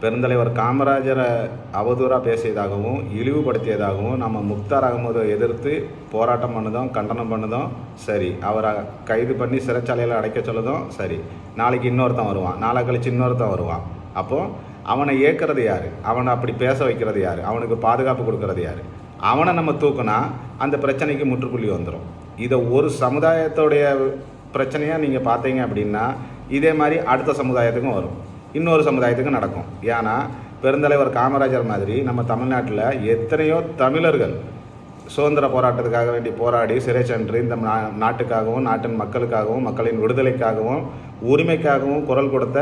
பெருந்தலைவர் காமராஜரை அவதூறாக பேசியதாகவும் இழிவுபடுத்தியதாகவும் நம்ம முக்தார் அகமதை எதிர்த்து போராட்டம் பண்ணுதோம், கண்டனம் பண்ணுதோம். சரி, அவரை கைது பண்ணி சிறைச்சாலையில் அடைக்க சொல்லுதோம். சரி, நாளைக்கு இன்னொருத்தன் வருவான், நாளை கழிச்சு இன்னொருத்தன் வருவான். அப்போது அவனை ஏற்கிறது யார்? அவனை அப்படி பேச வைக்கிறது யார்? அவனுக்கு பாதுகாப்பு கொடுக்கறது யார்? அவனை நம்ம தூக்குனா அந்த பிரச்சனைக்கு முற்றுப்புள்ளி வந்துடும். இதை ஒரு சமுதாயத்தோடைய பிரச்சனையாக நீங்கள் பார்த்தீங்க அப்படின்னா இதே மாதிரி அடுத்த சமுதாயத்துக்கும் வரும், இன்னொரு சமுதாயத்துக்கும் நடக்கும். ஏன்னா பெருந்தலைவர் காமராஜர் மாதிரி நம்ம தமிழ்நாட்டில் எத்தனையோ தமிழர்கள் சுதந்திர போராட்டத்துக்காக வேண்டி போராடி சிறை சென்று இந்த நாட்டுக்காகவும் நாட்டின் மக்களுக்காகவும் மக்களின் விடுதலைக்காகவும் உரிமைக்காகவும் குரல் கொடுத்த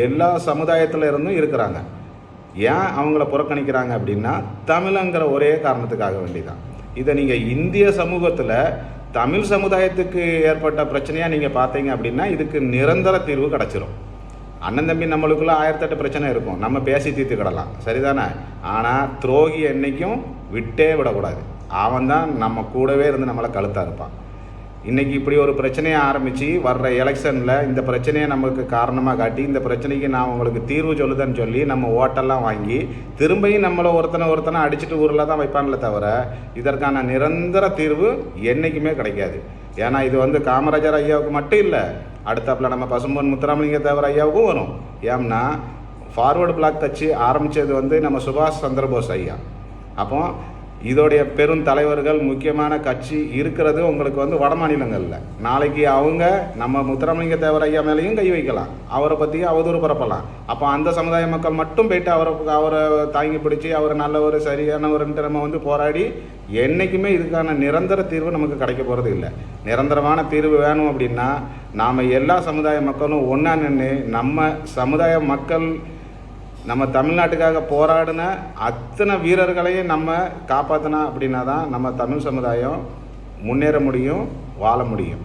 எல்லா சமுதாயத்தில் இருந்தும் இருக்கிறாங்க. ஏன் அவங்கள புறக்கணிக்கிறாங்க அப்படின்னா தமிழங்கிற ஒரே காரணத்துக்காக வேண்டி தான். இதை நீங்கள் இந்திய சமூகத்தில் தமிழ் சமுதாயத்துக்கு ஏற்பட்ட பிரச்சனையாக நீங்கள் பார்த்தீங்க அப்படின்னா இதுக்கு நிரந்தர தீர்வு கிடச்சிரும். அண்ணன் தம்பி நம்மளுக்குள்ள 1008 பிரச்சனை இருக்கும், நம்ம பேசி தீர்த்துக்கிடலாம், சரிதானே? ஆனால் துரோகி என்றைக்கும் விட்டே விடக்கூடாது. அவன் தான் நம்ம கூடவே இருந்து நம்மளை கழுத்தாக இருப்பான். இன்றைக்கி இப்படி ஒரு பிரச்சனையை ஆரம்பித்து வர்ற எலெக்ஷனில் இந்த பிரச்சனையை நமக்கு காரணமாக காட்டி இந்த பிரச்சனைக்கு நான் உங்களுக்கு தீர்வு சொல்லுதேன்னு சொல்லி நம்ம ஓட்டெல்லாம் வாங்கி திரும்பியும் நம்மளை ஒருத்தனை அடிச்சுட்டு ஊரில் தான் வைப்பான்ல தவிர இதற்கான நிரந்தர தீர்வு என்றைக்குமே கிடைக்காது. ஏன்னா இது காமராஜர் ஐயாவுக்கு மட்டும் இல்லை, அடுத்தாப்பில் நம்ம பசும்பொன் முத்துராமலிங்க தேவர் ஐயாவுக்கும் வரும். ஏன்னா ஃபார்வர்டு பிளாக் கட்சி ஆரம்பித்தது நம்ம சுபாஷ் சந்திரபோஸ் ஐயா. அப்போ இதோடைய பெரும் தலைவர்கள் முக்கியமான கட்சி இருக்கிறது உங்களுக்கு வட மாநிலங்களில். நாளைக்கு அவங்க நம்ம முத்துராமலிங்க தேவர் ஐயா மேலேயும் கை வைக்கலாம், அவரை பற்றியும் அவதூறு பரப்பலாம். அப்போ அந்த சமுதாய மக்கள் மட்டும் போயிட்டு அவரை தாங்கி பிடிச்சி அவர் நல்லவர் சரியானவர்ன்ட்டு நம்ம போராடி என்றைக்குமே இதுக்கான நிரந்தர தீர்வு நமக்கு கிடைக்க போகிறது இல்லை. நிரந்தரமான தீர்வு வேணும் அப்படின்னா நாம் எல்லா சமுதாய மக்களும் ஒன்றா நின்று நம்ம சமுதாய மக்கள் நம்ம தமிழ்நாட்டுக்காக போராடின அத்தனை வீரர்களையும் நம்ம காப்பாற்றினா அப்படின்னா தான் நம்ம தமிழ் சமுதாயம் முன்னேற முடியும், வாழ முடியும்.